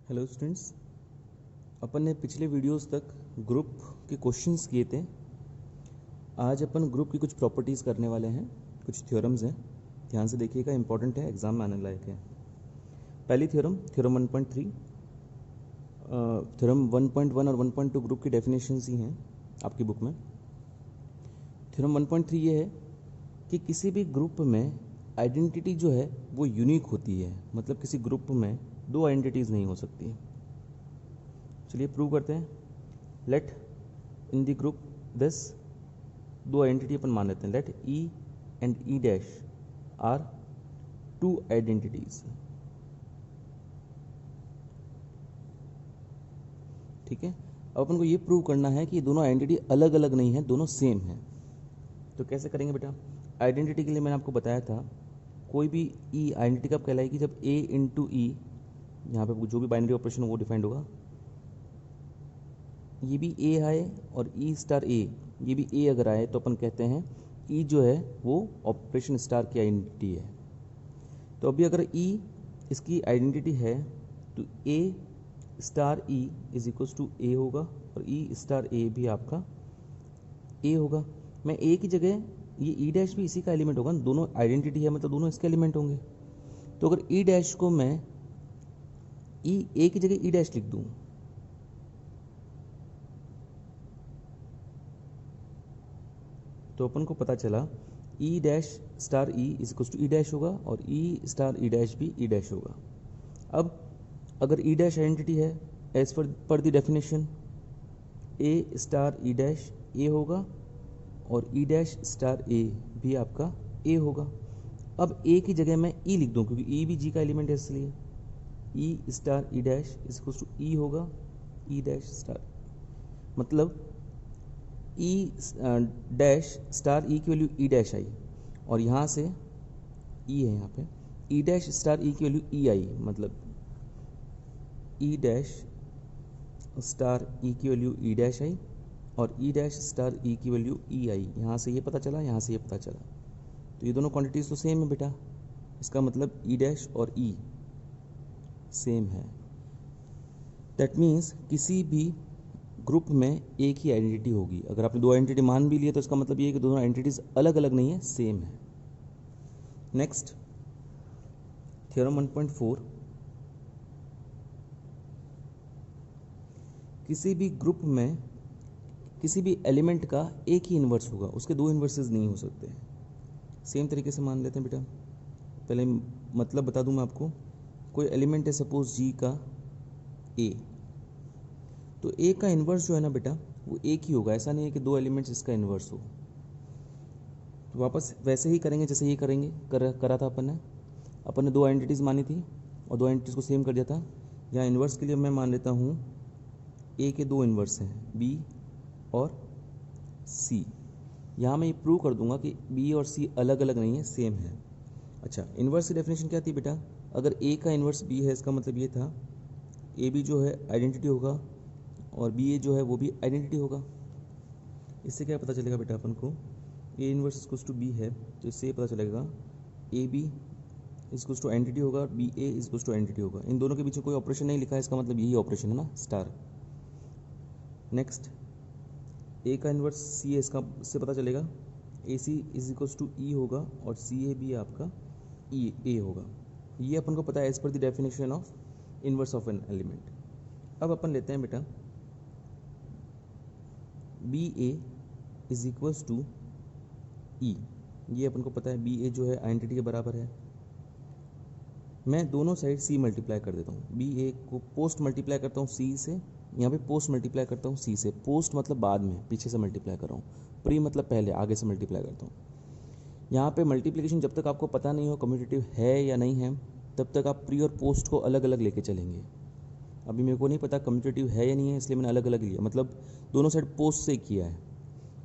Hello students, अपन ने पिछले videos तक ग्रुप के क्वेश्चंस किए थे। आज अपन ग्रुप की कुछ प्रॉपर्टीज़ करने वाले हैं, कुछ थ्योरम्स हैं। ध्यान से देखिएगा, इंपॉर्टेंट है, एग्जाम में आने लायक है। पहली थ्योरम 1.3। थ्योरम 1.1 और 1.2 ग्रुप की डेफिनेशंस ही हैं आपकी बुक में। थ्योरम 1.3 ये है कि किसी भी ग्रुप में आइडेंटिटी जो है वो यूनिक होती है, मतलब किसी ग्रुप में दो आइडेंटिटीज़ नहीं हो सकती। चलिए प्रूव करते हैं। Let in the group this, दो आइडेंटिटी अपन मान लेते हैं। Let e and e dash are two identities. ठीक है, अब अपन को ये प्रूव करना है कि ये दोनों आइडेंटिटी अलग अलग नहीं है, दोनों सेम है। तो कैसे करेंगे बेटा? आइडेंटिटी के लिए मैंने आपको बताया था, कोई भी ई आइडेंटिटी कब कहलाएगी? जब ए इंटू ई, यहाँ पे जो भी बाइनरी ऑपरेशन हो वो डिफाइंड होगा। ये भी ए आए और ई स्टार ए, ये भी ए अगर आए तो अपन कहते हैं ई जो है वो ऑपरेशन स्टार की आइडेंटिटी है। तो अभी अगर ई इसकी आइडेंटिटी है तो ए star e is equals to A होगा और ई स्टार ए भी आपका ए होगा। मैं ए की जगह ये ई डैश भी इसी का एलिमेंट होगा, दोनों आइडेंटिटी है मतलब दोनों इसके एलिमेंट होंगे। तो अगर ई डैश को मैं ई ए की जगह ई डैश लिख दूँ तो अपन को पता चला e dash star e is equals to e dash होगा और ई स्टार ई डैश भी ई डैश होगा। अब अगर ई डैश आइडेंटिटी है as per the definition, A star E dash ए होगा और ई डैश स्टार ए भी आपका ए होगा। अब ए की जगह मैं ई लिख दूँ क्योंकि ई भी जी का एलिमेंट है, इसलिए ई star E dash is equals to E होगा ई डैश स्टार, मतलब ई डैश स्टार ई की वैल्यू ई डैश आई और यहाँ से ई है, यहाँ पे ई डैश स्टार ई की वैल्यू ई आई, मतलब ई डैश स्टार ई की वैल्यू ई डैश आई और ई डैश स्टार ई की वैल्यू ई आई। यहाँ से ये पता चला, यहाँ से ये पता चला, तो ये दोनों क्वांटिटीज़ तो सेम है बेटा। इसका मतलब ई डैश और ई सेम है। दैट मीन्स किसी भी ग्रुप में एक ही आइडेंटिटी होगी। अगर आपने दो आइडेंटिटी मान भी लिए तो इसका मतलब ये है कि दोनों आइडेंटिटीज अलग अलग नहीं है, सेम है। नेक्स्ट थ्योरम 1.4, किसी भी ग्रुप में किसी भी एलिमेंट का एक ही इन्वर्स होगा, उसके दो इन्वर्सेस नहीं हो सकते। सेम तरीके से मान लेते हैं बेटा। पहले मतलब बता दूं मैं आपको। कोई एलिमेंट है सपोज जी का ए, तो ए का इन्वर्स जो है ना बेटा वो एक ही होगा, ऐसा नहीं है कि दो एलिमेंट्स इसका इन्वर्स हो। तो वापस वैसे ही करेंगे जैसे ये करेंगे करा था अपन ने दो आइडेंटिटीज़ मानी थी और दो आइडेंटिटीज़ को सेम कर दिया था। यहाँ इन्वर्स के लिए मैं मान लेता हूँ ए के दो इन्वर्स हैं, बी और सी। यहाँ मैं ये प्रूव कर दूंगा कि बी और सी अलग अलग नहीं है, सेम है। अच्छा, इन्वर्स की डेफिनेशन क्या थी बेटा? अगर ए का इन्वर्स बी है इसका मतलब ये था ए बी जो है आइडेंटिटी होगा और बी ए जो है वो भी आइडेंटिटी होगा। इससे क्या पता चलेगा बेटा अपन को? A inverse equals to b है तो इससे ये पता चलेगा a b equals to identity होगा और b a equals to identity होगा। इन दोनों के बीच में कोई ऑपरेशन नहीं लिखा है, इसका मतलब यही ऑपरेशन है ना, स्टार। नेक्स्ट ए का इन्वर्स सी है, इसका इससे पता चलेगा ए सी इज इक्वल्स टू ई होगा और सी ए भी आपका ई ए होगा। ये अपन को पता है as per the definition of inverse of an element. अब अपन लेते हैं बेटा B A is equals to ई, ये अपन को पता है बी ए जो है आइडेंटिटी के बराबर है। मैं दोनों साइड सी मल्टीप्लाई कर देता हूँ, बी ए को पोस्ट मल्टीप्लाई करता हूँ सी से, यहाँ पे पोस्ट मल्टीप्लाई करता हूँ सी से। पोस्ट मतलब बाद में, पीछे से मल्टीप्लाई कर रहा हूँ, प्री मतलब पहले, आगे से मल्टीप्लाई करता हूँ। यहाँ पे मल्टीप्लिकेशन जब तक आपको पता नहीं हो कम्यूटेटिव है या नहीं है तब तक आप प्री और पोस्ट को अलग अलग लेके चलेंगे। अभी मेरे को नहीं पता कम्यूटेटिव है या नहीं है, इसलिए मैंने अलग अलग लिया, मतलब दोनों साइड पोस्ट से किया है।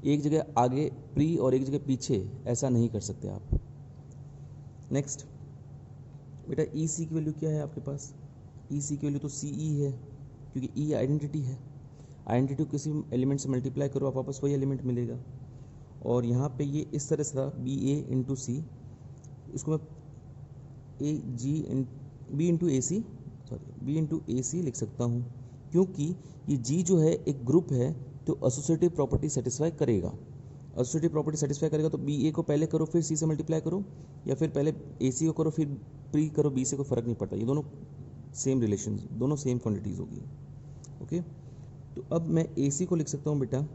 एक जगह आगे प्री और एक जगह पीछे ऐसा नहीं कर सकते आप। नेक्स्ट बेटा ई सी की वैल्यू क्या है आपके पास? ई सी की वैल्यू तो सी ई है क्योंकि ई आइडेंटिटी है। आइडेंटिटी को किसी एलिमेंट से मल्टीप्लाई करो आप वापस वही एलिमेंट मिलेगा। और यहाँ पे ये इस तरह से था बी ए इंटू सी, इसको मैं ए जी बी इंटू ए सी सॉरी बी इंटू ए सी लिख सकता हूँ, क्योंकि ये जी जो है एक ग्रुप है तो एसोसिएटिव प्रॉपर्टी सेटिस्फाई करेगा। एसोसिएटिव प्रॉपर्टी सेटिस्फाई करेगा तो बी ए को पहले करो फिर सी से मल्टीप्लाई करो, या फिर पहले ए सी को करो फिर प्री करो बी से, कोई फ़र्क नहीं पड़ता, ये दोनों सेम रिलेशन, दोनों सेम क्वांटिटीज़ होगी। ओके, तो अब मैं ए सी को लिख सकता हूँ बेटा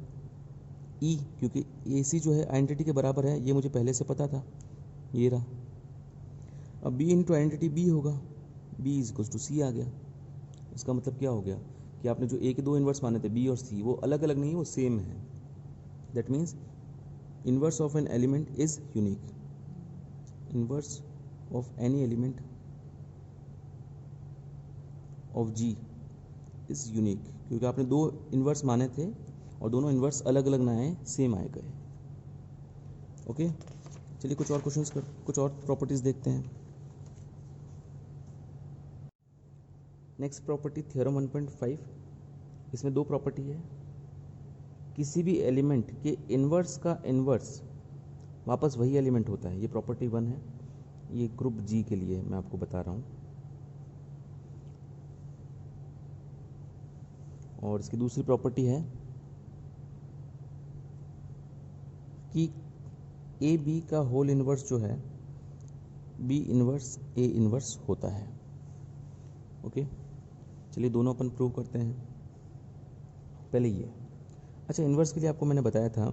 ई, क्योंकि ए सी जो है आइडेंटिटी के बराबर है, ये मुझे पहले से पता था, ये रहा। अब बी इंटू आइडेंटिटी बी होगा, बी इज इक्वल्स टू सी आ गया। इसका मतलब क्या हो गया कि आपने जो ए के दो इन्वर्स माने थे बी और सी, वो अलग अलग नहीं है, वो सेम है। That means inverse of an element is unique, inverse of any element of G is unique, क्योंकि आपने दो इन्वर्स माने थे और दोनों इन्वर्स अलग अलग ना आए, सेम आए गए। ओके, चलिए कुछ और क्वेश्चंस कर, कुछ और प्रॉपर्टीज देखते हैं। नेक्स्ट प्रॉपर्टी थ्योरम 1.5, इसमें दो प्रॉपर्टी है। किसी भी एलिमेंट के इन्वर्स का इन्वर्स वापस वही एलिमेंट होता है, ये प्रॉपर्टी 1 है। ये ग्रुप जी के लिए मैं आपको बता रहा हूँ। और इसकी दूसरी प्रॉपर्टी है कि ए बी का होल इन्वर्स जो है बी इन्वर्स ए इन्वर्स होता है। ओके, चलिए दोनों अपन प्रूव करते हैं। पहले ये, अच्छा इन्वर्स के लिए आपको मैंने बताया था,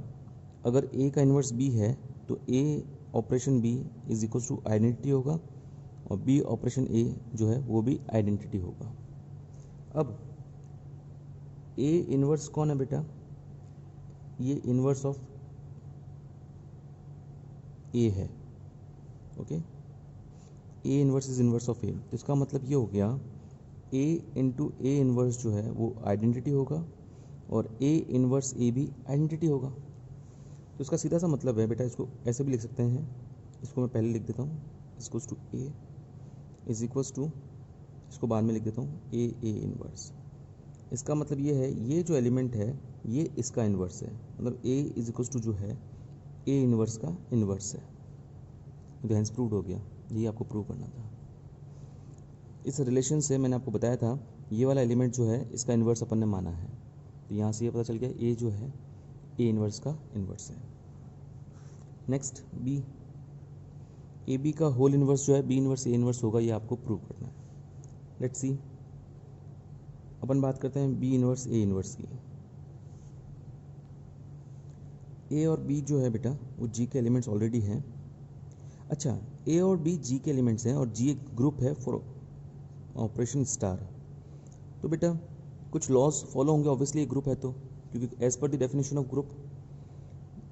अगर ए का इन्वर्स बी है तो ए operation B is equal to identity होगा और बी ऑपरेशन ए जो है वो भी आइडेंटिटी होगा। अब ए इन्वर्स कौन है बेटा, ये इन्वर्स ऑफ ए है। Okay, A inverse is inverse of A, तो इसका मतलब ये हो गया ए इंटू ए इन्वर्स जो है वो आइडेंटिटी होगा और ए इन्वर्स ए भी आइडेंटिटी होगा। तो इसका सीधा सा मतलब है बेटा, इसको ऐसे भी लिख सकते हैं, इसको मैं पहले लिख देता हूँ, equals to a is equals to, इसको बाद में लिख देता हूँ ए ए इन्वर्स। इसका मतलब ये है ये जो एलिमेंट है ये इसका इन्वर्स है, मतलब ए इज इक्वल्स टू जो है ए इन्वर्स का इन्वर्स है। तो हैंस प्रूव हो गया, यही आपको प्रूव करना था। इस रिलेशन से मैंने आपको बताया था ये वाला एलिमेंट जो है इसका इन्वर्स अपन ने माना है, तो यहाँ से ये पता चल गया ए जो है ए इन्वर्स का इन्वर्स है। नेक्स्ट बी, ए बी का होल इन्वर्स जो है बी इन्वर्स ए इन्वर्स होगा, ये आपको प्रूव करना है। लेट्स सी, अपन बात करते हैं बी इन्वर्स ए इन्वर्स की। ए और बी जो है बेटा वो जी के एलिमेंट्स ऑलरेडी हैं। अच्छा, ए और बी जी के एलिमेंट्स हैं और जी एक ग्रुप है फॉर ऑपरेशन स्टार। तो बेटा कुछ लॉज फॉलो होंगे ऑब्वियसली, एक ग्रुप है तो, क्योंकि as per the definition of group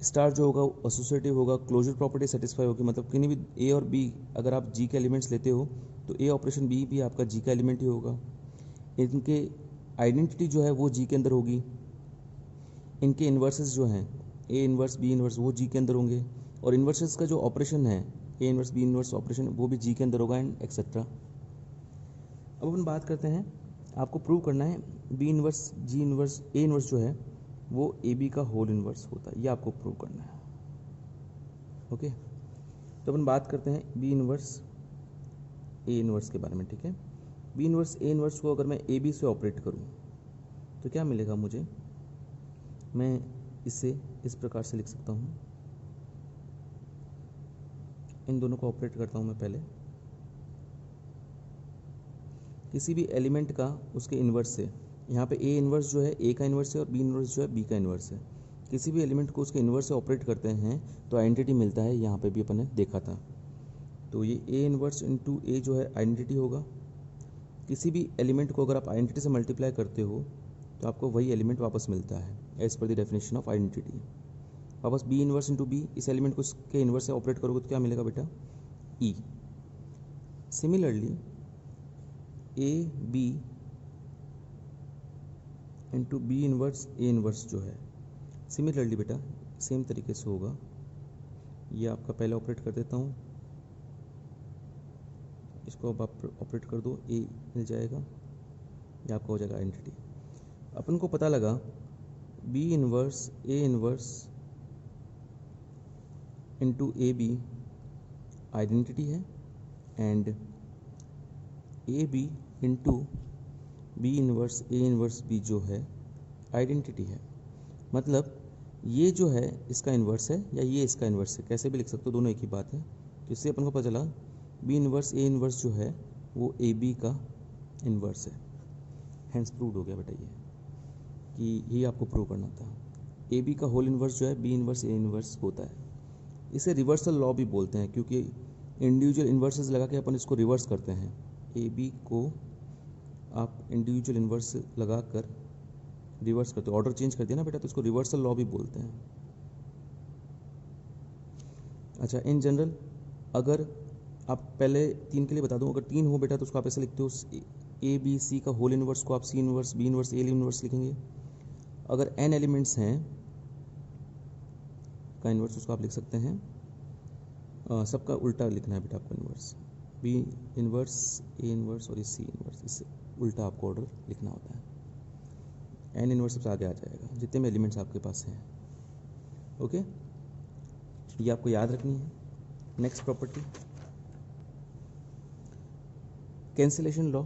star जो होगा एसोसिएटिव होगा, क्लोजर प्रॉपर्टी सेटिस्फाई होगी, मतलब किन्हीं भी ए और बी अगर आप जी के एलिमेंट्स लेते हो तो ए ऑपरेशन बी भी आपका जी का एलिमेंट ही होगा। इनके आइडेंटिटी जो है वो जी के अंदर होगी, इनके इन्वर्सेस जो हैं ए इन्वर्स बी इन्वर्स वो जी के अंदर होंगे, और इन्वर्सेस का जो ऑपरेशन है A inverse B inverse operation वो भी जी के अंदर होगा, एंड एक्सेट्रा। अब अपन बात करते हैं, आपको प्रूव करना है बी इन्वर्स जी इन्वर्स ए इन्वर्स जो है वो ए बी का होल इन्वर्स होता है, ये आपको प्रूव करना है। ओके, तो अपन बात करते हैं बी इन्वर्स ए इन्वर्स के बारे में, ठीक है। बी इन्वर्स ए इन्वर्स को अगर मैं ए बी से ऑपरेट करूँ तो क्या मिलेगा मुझे, मैं इसे इस प्रकार से लिख सकता हूँ, इन दोनों को ऑपरेट करता हूँ मैं पहले, किसी भी एलिमेंट का उसके इन्वर्स से, यहाँ पे ए इन्वर्स जो है ए का इन्वर्स है और बी इन्वर्स जो है बी का इन्वर्स है, किसी भी एलिमेंट को उसके इन्वर्स से ऑपरेट करते हैं तो आइडेंटिटी मिलता है, यहाँ पे भी अपन ने देखा था। तो ये ए इन्वर्स इंटू ए जो है आइडेंटिटी होगा। किसी भी एलिमेंट को अगर आप आइडेंटिटी से मल्टीप्लाई करते हो तो आपको वही एलिमेंट वापस मिलता है as per the definition of identity. वापस बी इन्वर्स इंटू बी, इस एलिमेंट को उसके इन्वर्स से ऑपरेट करोगे तो क्या मिलेगा बेटा, ई। Similarly A B into B inverse A inverse जो है, सिमिलरली बेटा सेम तरीके से होगा। ये आपका पहले ऑपरेट कर देता हूँ, इसको अब आप ऑपरेट कर दो, ए मिल जाएगा, ये आपका हो जाएगा आइडेंटिटी। अपन को पता लगा B inverse A inverse into A B identity है and A B into B inverse A inverse B जो है आइडेंटिटी है। मतलब ये जो है इसका इन्वर्स है या ये इसका इन्वर्स है, कैसे भी लिख सकते हो, दोनों एक ही बात है। तो इससे अपन को पता चला बी इन्वर्स ए इन्वर्स जो है वो ए बी का इन्वर्स है। हैंस प्रूव्ड हो गया बेटा ये, कि ये आपको प्रूव करना था। ए बी का होल इन्वर्स जो है बी इन्वर्स ए इन्वर्स होता है। इसे रिवर्सल लॉ भी बोलते हैं, क्योंकि इंडिविजुअल इन्वर्सेस लगा के अपन इसको रिवर्स करते हैं। ए बी को आप इंडिविजुअल इन्वर्स लगा कर रिवर्स करते हो, ऑर्डर चेंज कर दिया ना बेटा, तो इसको रिवर्सल लॉ भी बोलते हैं। अच्छा, इन जनरल अगर आप पहले 3 के लिए बता दूं, अगर 3 हो बेटा तो उसको आप ऐसे लिखते हो, ए बी सी का होल इन्वर्स को आप सी inverse B inverse A inverse लिखेंगे। अगर n एलिमेंट्स हैं का इन्वर्स उसको आप लिख सकते हैं, सबका उल्टा लिखना है बेटा आपको, inverse B inverse A inverse और सी इन्वर्स, इससे उल्टा आपको ऑर्डर लिखना होता है। n इन्वर्स सबसे आगे आ जाएगा जितने में एलिमेंट्स आपके पास हैं। ओके, ये आपको याद रखनी है। Next property, cancellation law.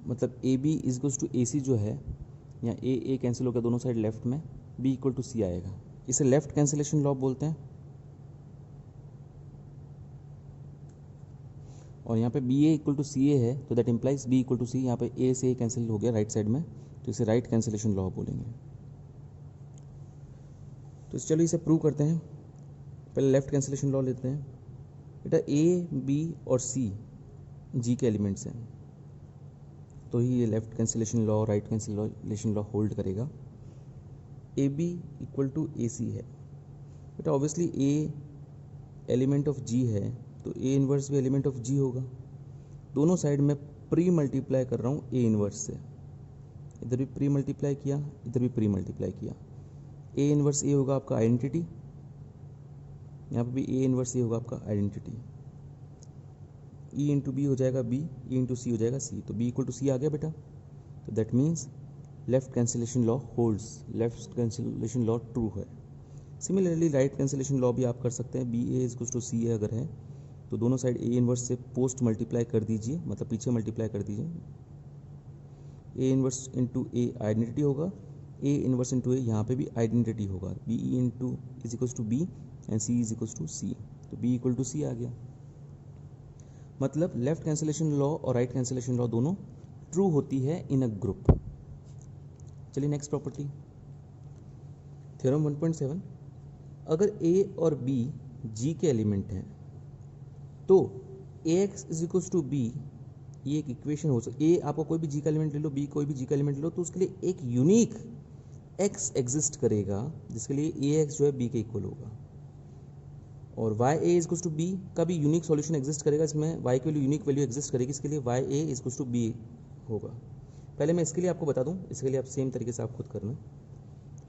मतलब A B is to A सी जो है, या ए कैंसिल हो गया दोनों साइड लेफ्ट में, बी इक्वल टू सी आएगा, इसे लेफ्ट कैंसिलेशन लॉ बोलते हैं। और यहाँ पे B A equal to C ए है, तो that implies B equal to सी, यहाँ पे ए से ए कैंसिल हो गया राइट साइड में, तो इसे राइट कैंसिलेशन लॉ बोलेंगे। तो चलो इसे प्रूव करते हैं। पहले लेफ्ट कैंसिलेशन लॉ लेते हैं बेटा। ए बी और सी जी के एलिमेंट्स हैं, तो ही ये left cancellation law right cancellation law hold करेगा। ए बी इक्वल टू ए सी है बेटा, obviously A element of g है तो ए इन्वर्स भी एलिमेंट ऑफ जी होगा। दोनों साइड में प्री मल्टीप्लाई कर रहा हूँ ए इन्वर्स से, इधर भी प्री मल्टीप्लाई किया, इधर भी प्री मल्टीप्लाई किया। ए इन्वर्स ए होगा आपका आइडेंटिटी, यहाँ पर भी ए इन्वर्स ए होगा आपका आइडेंटिटी। ई इंटू बी हो जाएगा बी, ई इंटू सी हो जाएगा सी, तो बी इक्वल टू सी आ गया बेटा। तो that means left cancellation law holds, left cancellation law true है। सिमिलरली राइट कैंसिलेशन लॉ भी आप कर सकते हैं। B A is to C ए अगर है तो दोनों साइड ए इन्वर्स से पोस्ट मल्टीप्लाई कर दीजिए, मतलब पीछे मल्टीप्लाई कर दीजिए। A inverse into A identity होगा, ए इन्वर्स इंटू ए यहाँ पे भी आइडेंटिटी होगा। B E into is equals to b and C is equals to सी, तो बी इक्वल टू सी आ गया। मतलब लेफ्ट कैंसिलेशन लॉ और राइट कैंसिलेशन लॉ दोनों ट्रू होती है इन अ ग्रुप। चलिए नेक्स्ट प्रॉपर्टी, थ्योरम 1.7। अगर ए और बी जी के एलिमेंट हैं तो ए x is equals to B, ये एक इक्वेशन हो सकती है। ए आपको कोई भी जी का एलिमेंट ले लो, बी कोई भी जी का एलिमेंट ले लो, तो उसके लिए एक यूनिक एक्स एग्जिस्ट करेगा जिसके लिए ए एक्स जो है बी के इक्वल होगा। और y a is to b का भी यूनिक सॉल्यूशन एग्जिस्ट करेगा, इसमें वाई की वैल्यू यूनिक वैल्यू एग्जिस्ट करेगी, इसके लिए y a is to b होगा। पहले मैं इसके लिए आपको बता दूं, इसके लिए आप सेम तरीके से आप खुद करना।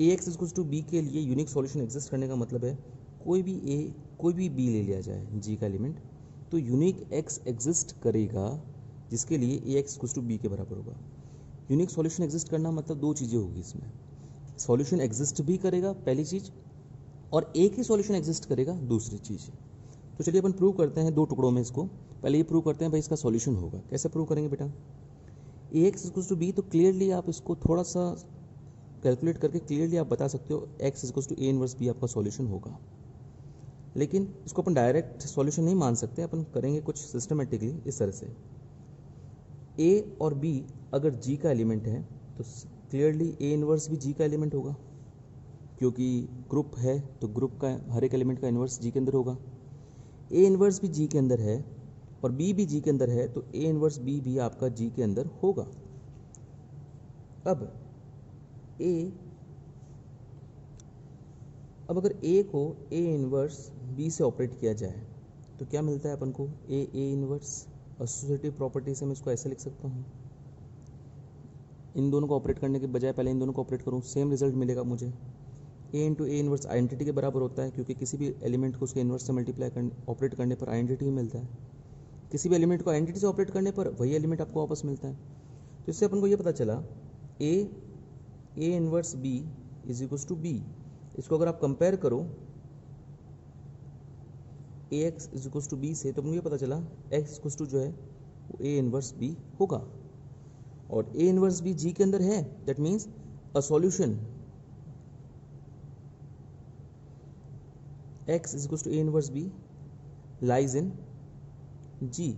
ए एक्स इज टू बी के लिए यूनिक सॉल्यूशन एग्जिस्ट करने का मतलब है कोई भी बी ले लिया जाए जी का एलिमेंट, तो यूनिक एक्स एग्जिस्ट करेगा जिसके लिए ए एक्स टू बी के बराबर होगा। यूनिक सॉल्यूशन एग्जिस्ट करना मतलब दो चीज़ें होगी इसमें, सॉल्यूशन एग्जिस्ट भी करेगा पहली चीज़, और एक ही सॉल्यूशन एग्जिस्ट करेगा दूसरी चीज़। तो चलिए अपन प्रूव करते हैं दो टुकड़ों में इसको। पहले ये प्रूव करते हैं भाई इसका सॉल्यूशन होगा। कैसे प्रूव करेंगे बेटा? A x equals to B, तो क्लियरली आप इसको थोड़ा सा कैलकुलेट करके क्लियरली आप बता सकते हो x equals to A inverse b आपका सॉल्यूशन होगा। लेकिन इसको अपन डायरेक्ट सॉल्यूशन नहीं मान सकते, अपन करेंगे कुछ सिस्टमेटिकली इस तरह से। ए और बी अगर जी का एलिमेंट है तो क्लियरली ए इनवर्स भी जी का एलिमेंट होगा, क्योंकि ग्रुप है तो ग्रुप का हर एक एलिमेंट का इन्वर्स जी के अंदर होगा। ए इन्वर्स भी जी के अंदर है और बी भी जी के अंदर है, तो ए इन्वर्स बी भी आपका जी के अंदर होगा। अब अगर ए को ए इन्वर्स बी से ऑपरेट किया जाए तो क्या मिलता है अपन को? A inverse. एसोसिएटिव प्रॉपर्टी से मैं इसको ऐसे लिख सकता हूँ, इन दोनों को ऑपरेट करने के बजाय पहले इन दोनों को ऑपरेट करूँ, सेम रिजल्ट मिलेगा मुझे। ए इंटू ए इन्वर्स आइडेंटिटी के बराबर होता है, क्योंकि किसी भी एलिमेंट को उसके इन्वर्स से मल्टीप्लाई करने ऑपरेट करने पर आइडेंटिटी ही मिलता है। किसी भी एलिमेंट को आइडेंटिटी से ऑपरेट करने पर वही एलिमेंट आपको वापस मिलता है। तो इससे अपन को ये पता चला A inverse B is equals to B. इसको अगर आप कंपेयर करो ए x is equal to B से, तो मुझे पता चला एक्स इक्वल टू जो है वो ए इनवर्स बी होगा, और ए इनवर्स बी जी के अंदर है, that means a solution x is equal to A inverse B lies in जी।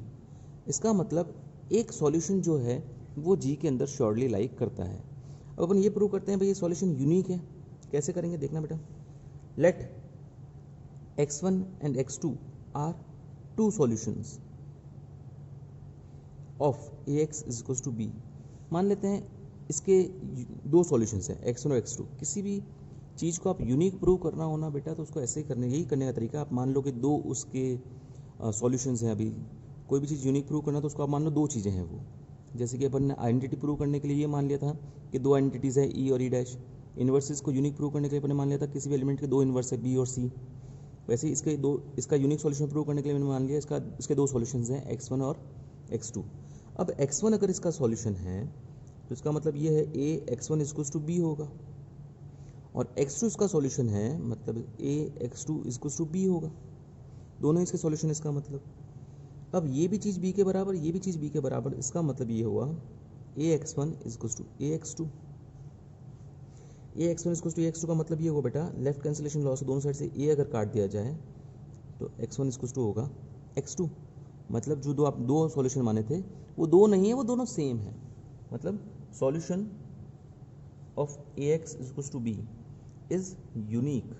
इसका मतलब एक सॉल्यूशन जो है वो जी के अंदर श्योरली लाई करता है। अब अपन ये प्रूव करते हैं भाई ये सॉल्यूशन यूनिक है। कैसे करेंगे देखना बेटा। Let x1 and x2 are two solutions of ax is equal to b. मान लेते हैं इसके दो सॉल्यूशंस हैं x1 और x2। किसी भी चीज़ को आप यूनिक प्रूव करना होना बेटा तो उसको ऐसे ही करने, यही करने का तरीका। आप मान लो कि दो उसके सॉल्यूशंस हैं। अभी कोई भी चीज़ यूनिक प्रूव करना तो उसको आप मान लो दो चीज़ें हैं वो। जैसे कि अपन ने आइडेंटिटी प्रूव करने के लिए ये मान लिया था कि दो आइडेंटिटीज़ है ई और ई डैश। इन्वर्सेस को यूनिक प्रूव करने के लिए अपन ने मान लिया था किसी भी एलिमेंट के दो इन्वर्स है बी और सी। वैसे ही इसका यूनिक सॉल्यूशन प्रूव करने के लिए मैंने मान लिया इसके दो सॉल्यूशंस हैं x1 और x2। अब x1 अगर इसका सॉल्यूशन है तो इसका मतलब ये है a x1 equals to b होगा, और x2 इसका सॉल्यूशन है मतलब a x2 equals to b होगा। दोनों इसके सॉल्यूशन इसका मतलब। अब ये भी चीज़ b के बराबर, ये भी चीज़ b के बराबर, इसका मतलब ये हुआ a x1 equals to a x2। a x1 equals to a x2 का मतलब ये होगा बेटा, लेफ्ट कैंसिलेशन लॉ से दोनों साइड से a अगर काट दिया जाए तो x1 इक्वल्स टू होगा x2। मतलब जो आप दो सॉल्यूशन माने थे वो दो नहीं है, वो दोनों सेम है। मतलब solution of ax equals to b is unique.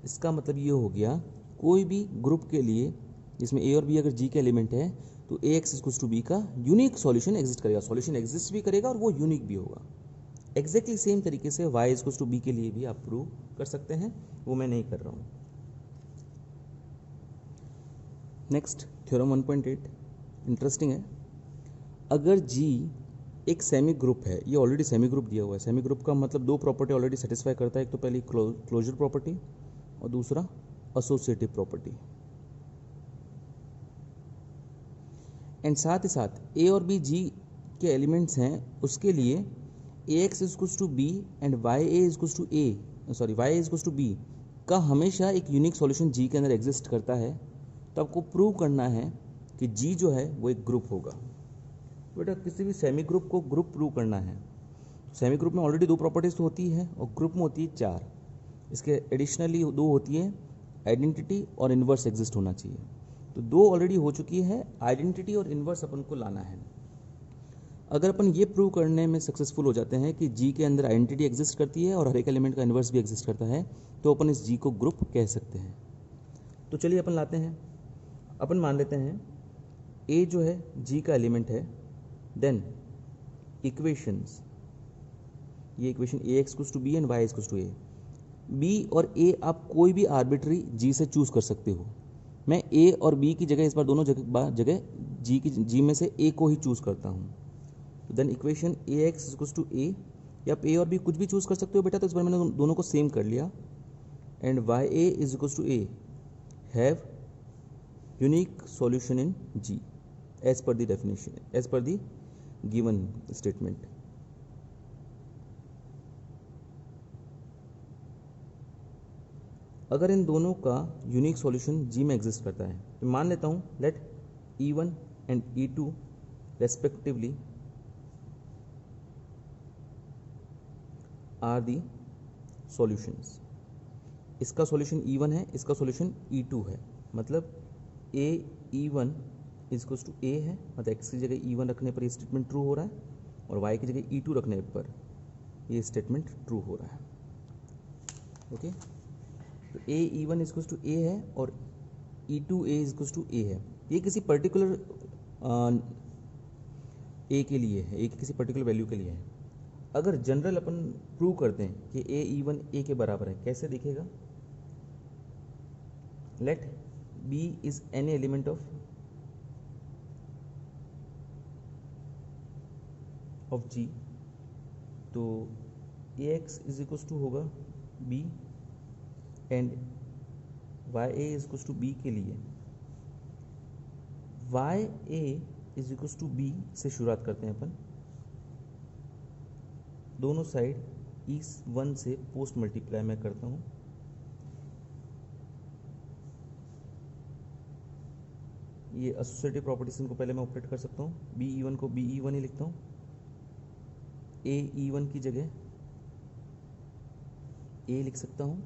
इसका मतलब ये हो गया कोई भी ग्रुप के लिए जिसमें a और b अगर g के एलिमेंट है तो ax इक्वल्स टू b का यूनिक सॉल्यूशन एग्जिस्ट करेगा। सॉल्यूशन एग्जिस्ट भी करेगा और वो यूनिक भी होगा। एग्जैक्टली सेम तरीके से y इक्वल्स टू b के लिए भी आप प्रूव कर सकते हैं, वो मैं नहीं कर रहा हूँ। नेक्स्ट थ्योरम 1.8 इंटरेस्टिंग है। अगर g एक सेमी ग्रुप है, ये ऑलरेडी सेमी ग्रुप दिया हुआ है। सेमी ग्रुप का मतलब दो प्रॉपर्टी ऑलरेडी सेटिस्फाई करता है। एक तो पहली क्लोजर प्रॉपर्टी और दूसरा एसोसिएटिव प्रॉपर्टी। एंड साथ ही साथ a और b g के एलिमेंट्स हैं, उसके लिए ax equals to b and ya equals to y equals to b का हमेशा एक यूनिक सॉल्यूशन g के अंदर एग्जिस्ट करता है। तो आपको प्रूव करना है कि g जो है वो एक ग्रुप होगा। बेटा किसी भी सेमी ग्रुप को ग्रुप प्रूव करना है, सेमी ग्रुप में ऑलरेडी दो प्रॉपर्टीज तो होती है और ग्रुप में होती है चार। इसके एडिशनली दो होती है, आइडेंटिटी और इन्वर्स एग्जिस्ट होना चाहिए। तो दो ऑलरेडी हो चुकी है, आइडेंटिटी और इन्वर्स अपन को लाना है। अगर अपन ये प्रूव करने में सक्सेसफुल हो जाते हैं कि जी के अंदर आइडेंटिटी एग्जिस्ट करती है और हर एक एलिमेंट का इन्वर्स भी एग्जिस्ट करता है तो अपन इस जी को ग्रुप कह सकते हैं। तो चलिए अपन लाते हैं, अपन मान लेते हैं ए जो है जी का एलिमेंट है। देन इक्वेशंस, ये equation a x equals to b and y equals to a. B और ए आप कोई भी आर्बिट्री जी से चूज कर सकते हो। मैं ए और बी की जगह इस बार दोनों जगह जी में से ए को ही चूज करता हूँ। तो then equation a x equals to ए, या आप ए और बी कुछ भी चूज कर सकते हो बेटा। तो इस बार मैंने दोनों को सेम कर लिया। And y a is equals to a have unique solution in G as per the definition, as per the given statement. अगर इन दोनों का यूनिक सॉल्यूशन जी में एग्जिस्ट करता है तो मान लेता हूँ let E1 and E2 respectively are the solutions. इसका सॉल्यूशन E1 है, इसका सॉल्यूशन E2 है। मतलब ए E1 इक्वल्स टू ए है, मतलब x की जगह E1 रखने पर ये स्टेटमेंट ट्रू हो रहा है और y की जगह E2 रखने पर ये स्टेटमेंट ट्रू हो रहा है। ओके, तो ए E1 इक्वल्स टू ए है और E2 इक्वल्स टू ए है। ये किसी पर्टिकुलर ए के लिए है, ए की किसी पर्टिकुलर वैल्यू के लिए है। अगर जनरल अपन प्रूव करते हैं कि ए E1 ए के बराबर है, कैसे दिखेगा। Late B is any element of G, तो ए एक्स इज इक्वल्स टू होगा B and y a is equals to B के लिए y a is equals to B से शुरुआत करते हैं अपन। दोनों साइड E1 से पोस्ट मल्टीप्लाई मैं करता हूँ। ये एसोसिएटिव प्रॉपर्टीज इनको पहले मैं ऑपरेट कर सकता हूँ। बी ई वन को बी ई वन ही लिखता हूँ, ए ई वन की जगह ए लिख सकता हूँ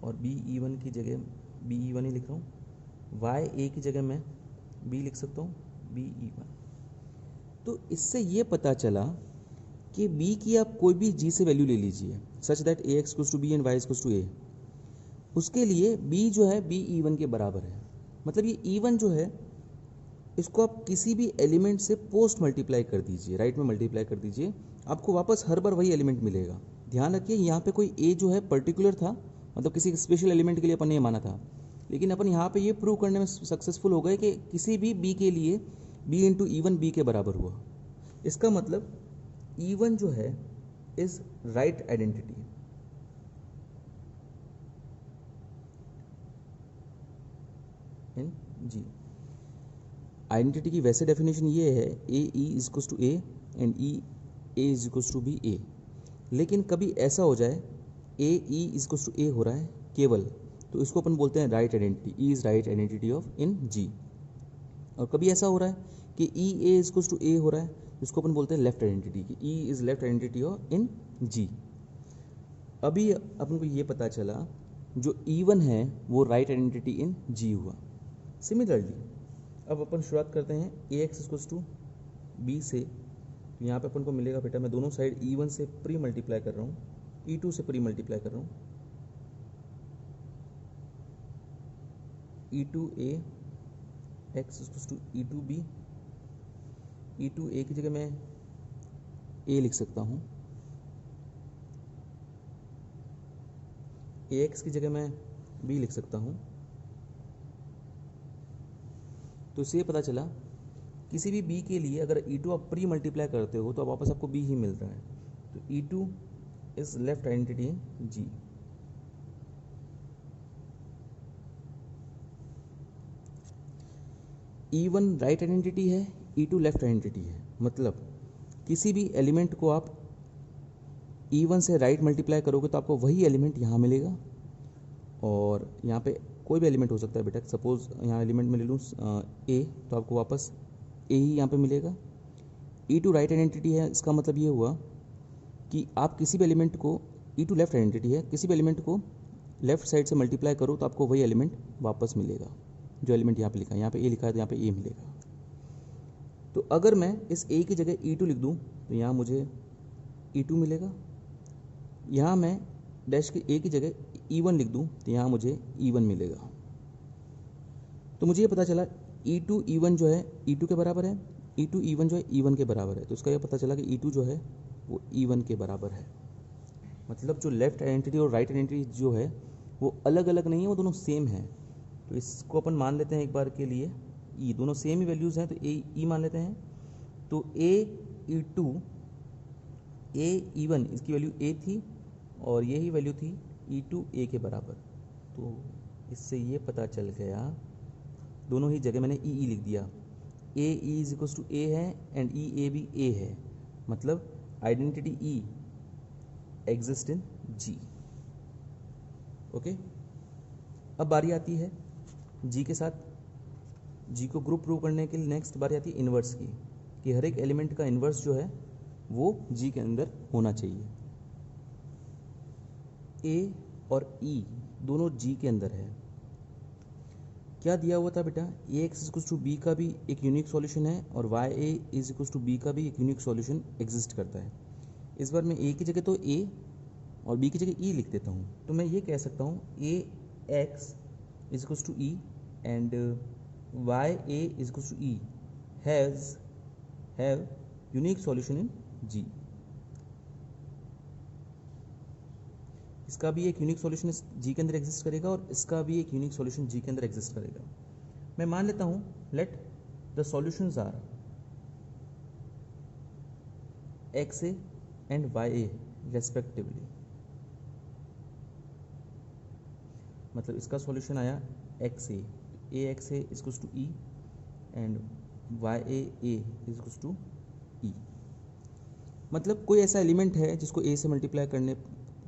और बी ई वन की जगह बी ई वन ही लिख रहा हूँ। वाई ए की जगह मैं बी लिख सकता हूँ, बी ई वन। तो इससे ये पता चला कि b की आप कोई भी g से वैल्यू ले लीजिए such that a x equals to b and y equals to a, उसके लिए b जो है b e1 के बराबर है। मतलब ये e1 जो है इसको आप किसी भी एलिमेंट से पोस्ट मल्टीप्लाई कर दीजिए, राइट में मल्टीप्लाई कर दीजिए, आपको वापस हर बार वही एलिमेंट मिलेगा। ध्यान रखिए यहाँ पे कोई a जो है पर्टिकुलर था, मतलब किसी स्पेशल एलिमेंट के लिए अपन ने ये माना था, लेकिन अपन यहाँ पे ये प्रूव करने में सक्सेसफुल हो गए कि किसी भी b के लिए b इंटू E1 b के बराबर हुआ। इसका मतलब E1 जो है is right identity. In ji identity की वैसे डेफिनेशन ये है ए ई is equals to A and e A is equals to B ए, लेकिन कभी ऐसा हो जाए ए ई इज इक्वल्स टू ए हो रहा है केवल, तो इसको अपन बोलते हैं right identity, E is right identity of इन जी। और कभी ऐसा हो रहा है कि ई ए इज इक्वल्स टू ए हो रहा है, इसको अपन बोलते हैं लेफ्ट आइडेंटिटी की E is left identity of इन जी। अभी अपन को ये पता चला जो E1 है वो राइट आइडेंटिटी इन जी हुआ। सिमिलरली अब अपन शुरुआत करते हैं ए एक्स इक्वल्स टू बी से। तो यहाँ पे अपन को मिलेगा, बेटा मैं दोनों साइड E1 से प्री मल्टीप्लाई कर रहा हूँ, E2 से प्री मल्टीप्लाई कर रहा हूँ, E2A x equals to E2B, E2A की जगह मैं A लिख सकता हूँ, AX की जगह मैं B लिख सकता हूँ। तो इससे पता चला किसी भी b के लिए अगर E2 आप प्री मल्टीप्लाई करते हो तो वापस आपको b ही मिल रहा है। तो E2 is left identity in g। E1 right identity है, E2 लेफ्ट आइडेंटिटी है। मतलब किसी भी एलिमेंट को आप E1 से राइट मल्टीप्लाई करोगे तो आपको वही एलिमेंट यहाँ मिलेगा, और यहाँ पे कोई भी एलिमेंट हो सकता है बेटा, सपोज यहाँ एलिमेंट में ले लूँ a, तो आपको वापस a ही यहाँ पे मिलेगा। E2 राइट आइडेंटिटी है, इसका मतलब ये हुआ कि आप किसी भी एलिमेंट को, E2 लेफ्ट आइडेंटिटी है, किसी भी एलिमेंट को लेफ्ट साइड से मल्टीप्लाई करो तो आपको वही एलिमेंट वापस मिलेगा। जो एलिमेंट यहाँ पे लिखा है, यहाँ पे a लिखा है तो यहाँ पे a मिलेगा। तो अगर मैं इस a की जगह E2 लिख दूँ तो यहाँ मुझे E2 मिलेगा। यहाँ मैं डैश की a की जगह E1 लिख दूँ तो यहाँ मुझे E1 मिलेगा। तो मुझे ये पता चला E2 E1 जो है E2 के बराबर है, E2 E1 जो है E1 के बराबर है। तो इसका ये पता चला कि E2 जो है वो E1 के बराबर है। मतलब जो लेफ्ट आइडेंटिटी और राइट आइडेंटिटी जो है वो अलग अलग नहीं है, वो दोनों सेम है। तो इसको अपन मान लेते हैं एक बार के लिए E, दोनों सेम ही वैल्यूज़ हैं तो E मान लेते हैं। तो E2 E1 इसकी वैल्यू A थी और यही वैल्यू थी E2 A के बराबर। तो इससे ये पता चल गया, दोनों ही जगह मैंने ई लिख दिया, a E is equals to a है एंड ई ए भी ए है। मतलब identity e exist in G. Okay, अब बारी आती है जी के साथ, जी को ग्रुप प्रूव करने के लिए नेक्स्ट बारी आती है इन्वर्स की, कि हर एक एलिमेंट का इन्वर्स जो है वो जी के अंदर होना चाहिए। ए और ई दोनों जी के अंदर है। क्या दिया हुआ था बेटा, a x equals to b का भी एक यूनिक सॉल्यूशन है और y a is equals to b का भी एक यूनिक सॉल्यूशन एग्जिस्ट करता है। इस बार मैं ए की जगह तो ए और बी की जगह ई लिख देता हूँ। तो मैं ये कह सकता हूँ A x is equals to E and y a is equals to E have unique solution in जी। इसका भी एक यूनिक सॉल्यूशन जी के अंदर एग्जिस्ट करेगा और इसका भी एक यूनिक सॉल्यूशन जी के अंदर एग्जिस्ट करेगा। मैं मान लेता हूँ let the solutions are x A and y A respectively. मतलब इसका सॉल्यूशन आया x A X A is to E and y a is equals to E. मतलब कोई ऐसा एलिमेंट है जिसको ए से मल्टीप्लाई करने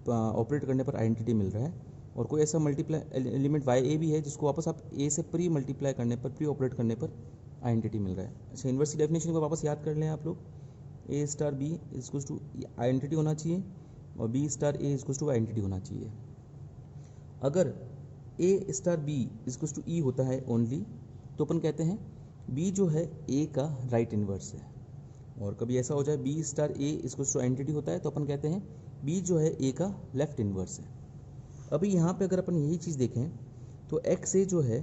ऑपरेट करने पर आइडेंटिटी मिल रहा है और कोई ऐसा मल्टीप्लाई एलिमेंट वाई ए भी है जिसको वापस आप ए से प्री मल्टीप्लाई करने पर, प्री ऑपरेट करने पर आइडेंटिटी मिल रहा है। अच्छा, इन्वर्स की डेफिनेशन को वापस याद कर लें आप लोग। ए star B is equals to identity होना चाहिए और B star a is equals to identity होना चाहिए। अगर ए स्टार बी इजक्वल्स टू ई होता है ओनली, तो अपन कहते हैं बी जो है ए का राइट इन्वर्स है। और कभी ऐसा हो जाए b star a is equals to identity होता है, तो अपन कहते हैं बी जो है ए का लेफ्ट इन्वर्स है। अभी यहाँ पे अगर अपन यही चीज़ देखें तो एक्स ए जो है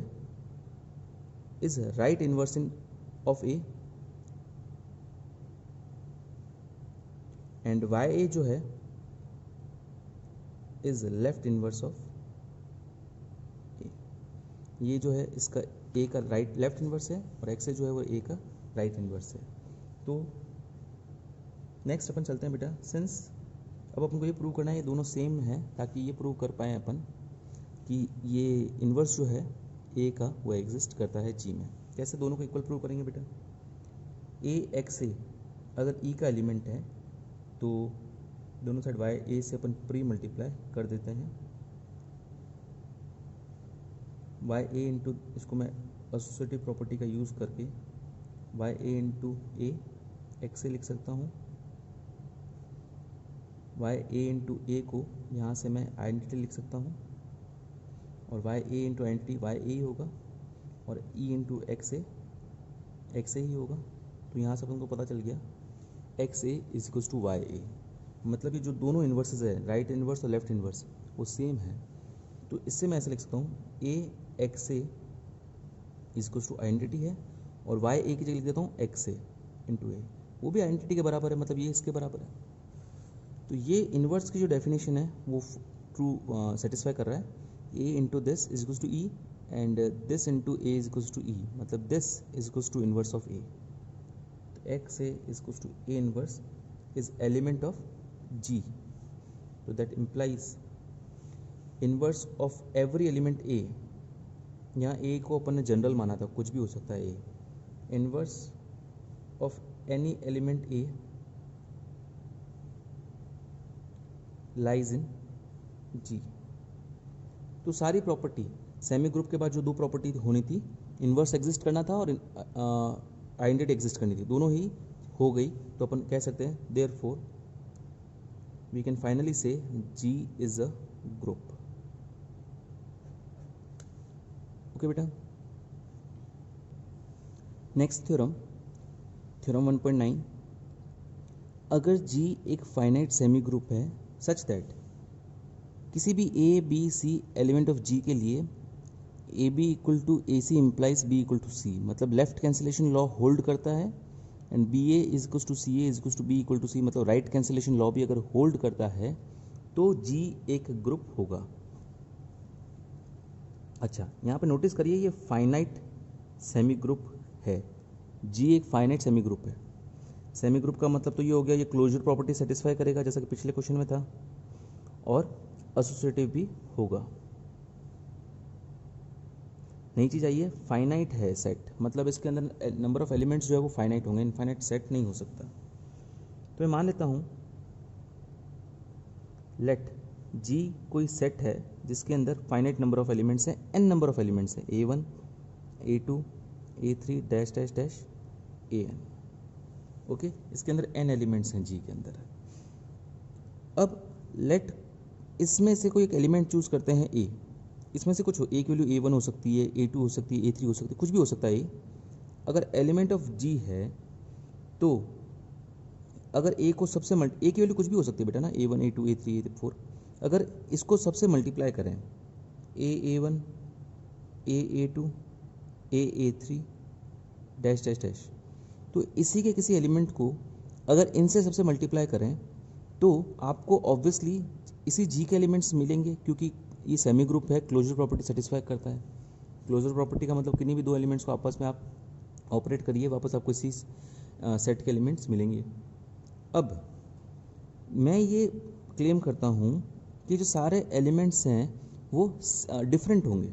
is right inverse in of A and y ए जो है इज लेफ्ट इन्वर्स ऑफ ए। ये जो है इसका ए का राइट लेफ्ट इन्वर्स है और एक्स ए जो है वो ए का राइट इन्वर्स है। तो नेक्स्ट अपन चलते हैं बेटा, सिंस अब अपन को ये प्रूव करना है ये दोनों सेम है, ताकि ये प्रूव कर पाएँ अपन कि ये इन्वर्स जो है ए का वो एग्जिस्ट करता है जी में। कैसे दोनों को इक्वल प्रूव करेंगे बेटा? ए एक्स ए अगर ई का एलिमेंट है तो दोनों साइड वाई ए से अपन प्री मल्टीप्लाई कर देते हैं। वाई ए इंटू, इसको मैं एसोसिएटिव प्रॉपर्टी का यूज़ करके वाई ए इंटू ए एक्स ए लिख सकता हूँ। वाई ए इंटू ए को यहाँ से मैं आइडेंटिटी लिख सकता हूँ और वाई ए इंटू आइडेंटिटी वाई ए ही होगा और ई इंटू एक्स ए ही होगा। तो यहाँ से अपन को पता चल गया X A is equals to Y A, मतलब कि जो दोनों इन्वर्सेस है राइट इन्वर्स और लेफ्ट इन्वर्स वो सेम है। तो इससे मैं ऐसे लिख सकता हूँ A X A is equals to identity है और वाई ए की जगह लिख देता हूँ एक्स ए इंटू ए, वो भी आइडेंटिटी के बराबर है, मतलब ये इसके बराबर है। तो ये इन्वर्स की जो डेफिनेशन है वो ट्रू सेटिस्फाई कर रहा है। A into this is equals to E and this into A is equals to E, मतलब this is equals to inverse of A. तो X A is equals to A inverse is element of G, तो that implies inverse of every element A. यहाँ A को अपन ने general माना था, कुछ भी हो सकता है A. Inverse of any element A lies in G. तो सारी प्रॉपर्टी सेमी ग्रुप के बाद जो दो प्रॉपर्टी होनी थी, इन्वर्स एग्जिस्ट करना था और आइडेंटिटी एग्जिस्ट करनी थी, दोनों ही हो गई। तो अपन कह सकते हैं देयरफॉर वी कैन फाइनली से जी इज अ ग्रुप। ओके बेटा, नेक्स्ट थ्योरम, थ्योरम 1.9। अगर जी एक फाइनाइट सेमी ग्रुप है सच दैट किसी भी ए B C element of G के लिए A B equal to A C implies B equal to C, मतलब लेफ्ट कैंसिलेशन लॉ होल्ड करता है and B A is equal to C A is equal to B equal to C, मतलब right cancellation law भी अगर hold करता है तो जी एक ग्रुप होगा। अच्छा, यहाँ पे नोटिस करिए ये फाइनाइट सेमी ग्रुप है, जी एक फाइनाइट सेमी ग्रुप है। सेमी ग्रुप का मतलब तो ये हो गया ये क्लोजर प्रॉपर्टी सेटिस्फाई करेगा जैसा कि पिछले क्वेश्चन में था, और एसोसिएटिव भी होगा। नई चीज़ आई है फाइनाइट है सेट, मतलब इसके अंदर नंबर ऑफ एलिमेंट्स जो है वो फाइनाइट होंगे, इनफाइनाइट सेट नहीं हो सकता। तो मैं मान लेता हूँ लेट जी कोई सेट है जिसके अंदर फाइनाइट नंबर ऑफ एलिमेंट्स हैं, एन नंबर ऑफ एलिमेंट्स हैं, A1 A2 A3 dash dash dash AN। Okay, इसके अंदर n एलिमेंट्स हैं जी के अंदर। अब लेट इसमें से कोई एक एलिमेंट चूज करते हैं A, इसमें से कुछ ए की वैल्यू A1 हो सकती है, A2 हो सकती है, A3 हो सकती है, कुछ भी हो सकता है। अगर एलिमेंट ऑफ जी है तो अगर ए को सबसे ए की वैल्यू कुछ भी हो सकती है बेटा ना, A1 A2 A3 A4, अगर इसको सबसे मल्टीप्लाई करें A1 A2 A3 dash dash dash, तो इसी के किसी एलिमेंट को अगर इनसे सबसे मल्टीप्लाई करें तो आपको ऑब्वियसली इसी जी के एलिमेंट्स मिलेंगे, क्योंकि ये सेमी ग्रुप है, क्लोजर प्रॉपर्टी सेटिस्फाई करता है। क्लोजर प्रॉपर्टी का मतलब किन्हीं भी दो एलिमेंट्स को आपस में आप ऑपरेट करिए, वापस आपको इसी सेट के एलिमेंट्स मिलेंगे। अब मैं ये क्लेम करता हूँ कि जो सारे एलिमेंट्स हैं वो डिफरेंट होंगे।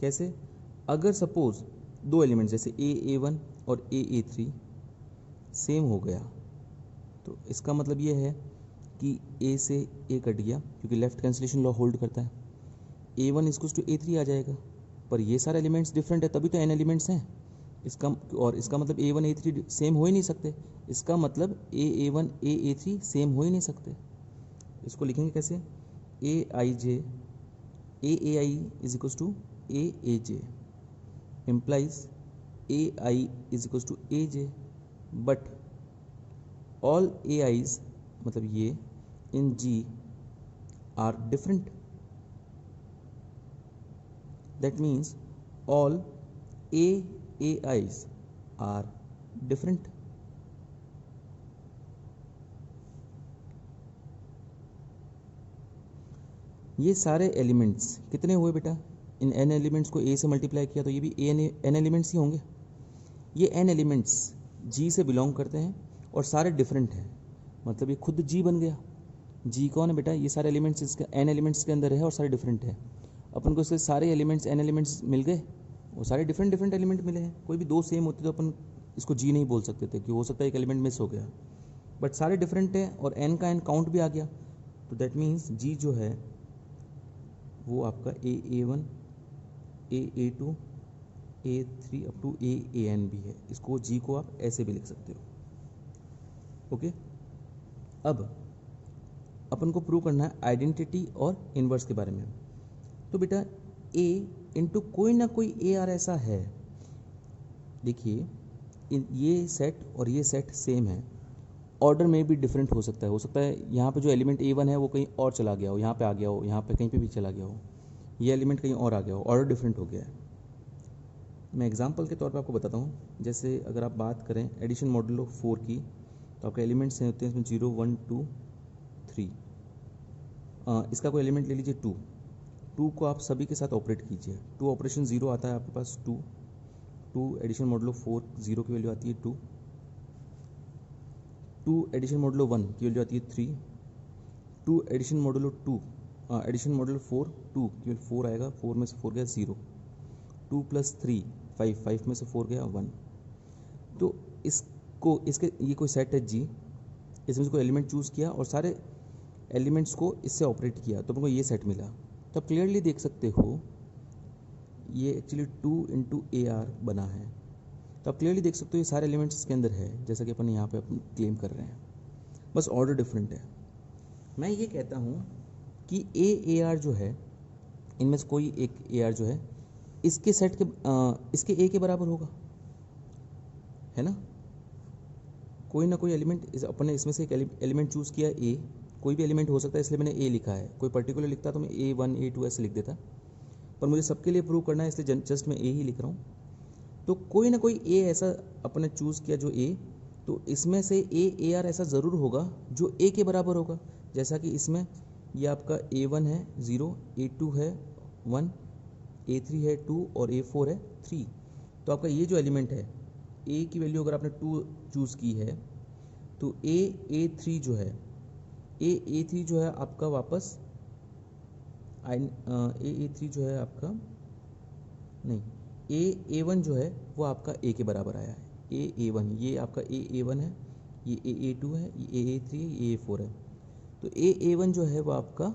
कैसे? अगर सपोज दो एलिमेंट्स जैसे A1 और A3 सेम हो गया तो इसका मतलब ये है कि A से A कट गया, क्योंकि लेफ्ट कैंसिलेशन लॉ होल्ड करता है। A1 इक्वल्स टू A3 आ जाएगा, पर ये सारे एलिमेंट्स डिफरेंट है तभी तो n एलिमेंट्स हैं इसका, और इसका मतलब A1 A3 सेम हो ही नहीं सकते, इसका मतलब A1 A3 सेम हो ही नहीं सकते। इसको लिखेंगे कैसे, AIJ AAI is equals to AAJ implies AI is equals to AJ, but all AIs मतलब ये in G are different, that means all AAIs are different। ये सारे एलिमेंट्स कितने हुए बेटा, इन n एलिमेंट्स को a से मल्टीप्लाई किया तो ये भी n एलिमेंट्स ही होंगे। ये n एलिमेंट्स g से बिलोंग करते हैं और सारे डिफरेंट हैं, मतलब ये खुद g बन गया। g कौन है बेटा, ये सारे एलिमेंट्स इसके n एलिमेंट्स के अंदर है और सारे डिफरेंट है। अपन को इसके सारे एलिमेंट्स n एलिमेंट्स मिल गए, वो सारे डिफरेंट डिफरेंट एलिमेंट मिले हैं। कोई भी दो सेम होते तो अपन इसको g नहीं बोल सकते थे कि हो सकता है एक एलिमेंट मिस हो गया, बट सारे डिफरेंट है और n का n काउंट भी आ गया, तो दैट मीन्स g जो है वो आपका A1 A2 A3 up to AN भी है। इसको G को आप ऐसे भी लिख सकते हो। ओके, अब अपन को प्रूव करना है आइडेंटिटी और इन्वर्स के बारे में। तो बेटा A इंटू कोई ना कोई AR ऐसा है, देखिए ये सेट और ये सेट सेम है, ऑर्डर में भी डिफरेंट हो सकता है यहाँ पे जो एलिमेंट A1 है वो कहीं और चला गया हो, यहाँ पे आ गया हो, यहाँ पे कहीं पे भी चला गया हो, ये एलिमेंट कहीं और आ गया हो, ऑर्डर डिफरेंट हो गया है। मैं एग्जांपल के तौर पे आपको बताता हूँ, जैसे अगर आप बात करें एडिशन मॉडुलो 4 की, तो आपके एलिमेंट्स होते हैं इसमें 0 1 2 3। इसका कोई एलिमेंट ले लीजिए 2 को आप सभी के साथ ऑपरेट कीजिए, 2 ऑपरेशन 0 आता है आपके पास, 2 एडिशन मॉडुलो 4 0 की वैल्यू आती है 2 एडिशन मॉडुलो 1 की वैल्यू आती है 2 एडिशन मॉडुलो 4 2 की वैल्यू 4 आएगा, 4 में से 4 गया 0, 2 + 3 5 में से 4 गया 1। तो इसके ये कोई सेट है G, इसमें से कोई एलिमेंट चूज़ किया और सारे एलिमेंट्स को इससे ऑपरेट किया तो आपको ये सेट मिला। तो आप क्लियरली देख सकते हो ये एक्चुअली 2 इंटू AR बना है, तो आप क्लियरली देख सकते हो ये सारे एलिमेंट्स इसके अंदर है, जैसा कि अपन यहाँ पे अपन क्लेम कर रहे हैं, बस ऑर्डर डिफरेंट है। मैं ये कहता हूँ कि AR जो है, इनमें से कोई एक AR जो है इसके सेट के इसके A के बराबर होगा, है ना। कोई ना कोई एलिमेंट अपन ने इसमें से एक एलिमेंट चूज़ किया A, कोई भी एलिमेंट हो सकता है इसलिए मैंने A लिखा है, कोई पर्टिकुलर लिखता तो मैं A1 A2 ऐसे लिख देता, पर मुझे सबके लिए प्रूव करना है इसलिए जस्ट मैं A ही लिख रहा हूँ। तो कोई ना कोई A ऐसा अपन ने चूज़ किया जो A, तो इसमें से AR ऐसा ज़रूर होगा जो A के बराबर होगा, जैसा कि इसमें ये आपका A1 है 0, A2 है 1, A3 है 2 और A4 है 3। तो आपका ये जो एलिमेंट है A की वैल्यू अगर आपने 2 चूज़ की है तो A3 जो है A3 जो है आपका वापस A3 जो है आपका नहीं A1 जो है वो आपका A के बराबर आया है। A1 ये आपका A1 है, ये A2 है, ये A3 है, ये A4 है। तो A1 जो है वो आपका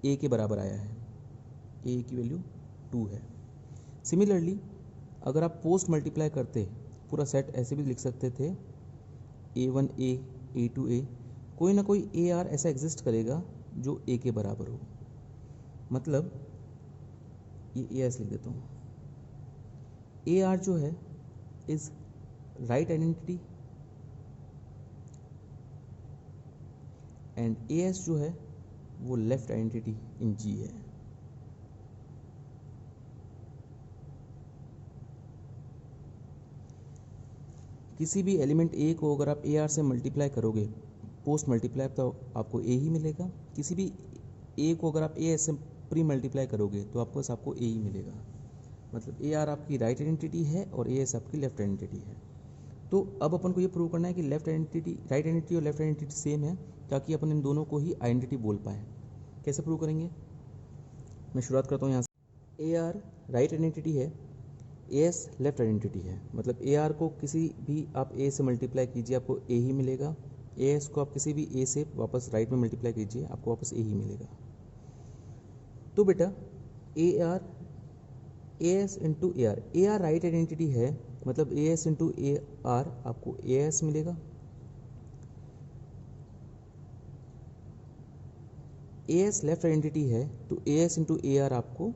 A के बराबर आया है, A की वैल्यू 2 है। सिमिलरली अगर आप पोस्ट मल्टीप्लाई करते पूरा सेट ऐसे भी लिख सकते थे A1A A2A, कोई ना कोई AR ऐसा एग्जिस्ट करेगा जो A के बराबर हो, मतलब ये ऐसे लिख देता हूँ, AR जो है is right identity and AS जो है वो लेफ्ट आइडेंटिटी इन G है। किसी भी एलिमेंट A को अगर आप AR से मल्टीप्लाई करोगे पोस्ट मल्टीप्लाई तो आपको A ही मिलेगा, किसी भी A को अगर आप AS से प्री मल्टीप्लाई करोगे तो आपको A ही मिलेगा। मतलब AR आपकी राइट आइडेंटिटी है और AS आपकी लेफ्ट आइडेंटिटी है। तो अब अपन को ये प्रूव करना है कि राइट आइडेंटिटी और लेफ्ट आइडेंटिटी सेम है, ताकि अपन इन दोनों को ही आइडेंटिटी बोल पाएँ। कैसे प्रूव करेंगे, मैं शुरुआत करता हूँ यहाँ से। AR राइट आइडेंटिटी है, AS लेफ्ट आइडेंटिटी है, मतलब AR को किसी भी आप A से मल्टीप्लाई कीजिए आपको A ही मिलेगा, AS को आप किसी भी A से वापस राइट में मल्टीप्लाई कीजिए आपको वापस A ही मिलेगा। तो बेटा A R A S into A are, A R right identity है, मतलब A S into A are आपको ए एस मिलेगा, ए एस लेफ्ट आइडेंटिटी है तो A S into A are आपको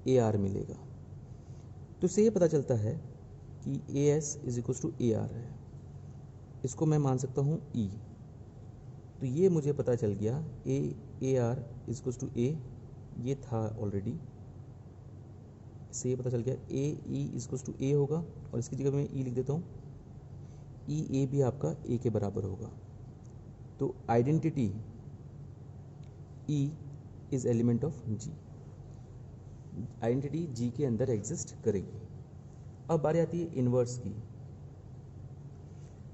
ए आर मिलेगा। तो इससे ये पता चलता है कि a s is equal to a r है, इसको मैं मान सकता हूँ ई। तो ये मुझे पता चल गया A R is equal to A, ये था ऑलरेडी, इससे ये पता चल गया A E is equal to A होगा, और इसकी जगह मैं ई लिख देता हूँ, ई ए भी आपका ए के बराबर होगा। तो identity E is element of G, identity G के अंदर एग्जिस्ट करेगी। अब बारी आती है इन्वर्स की।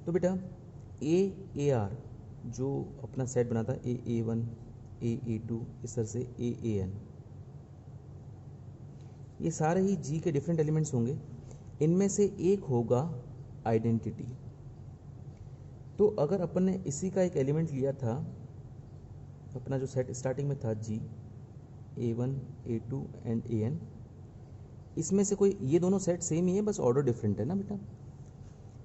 तो बेटा ए आर जो अपना सेट बनाता है ए वन ए टू इस तरह से ए एन, ये सारे ही जी के डिफरेंट एलिमेंट्स होंगे, इनमें से एक होगा आइडेंटिटी। तो अगर अपन ने इसी का एक एलिमेंट लिया था, अपना जो सेट स्टार्टिंग में था जी A1 A2 एंड AN, इसमें से कोई, ये दोनों सेट सेम ही है, बस ऑर्डर डिफरेंट है ना बेटा।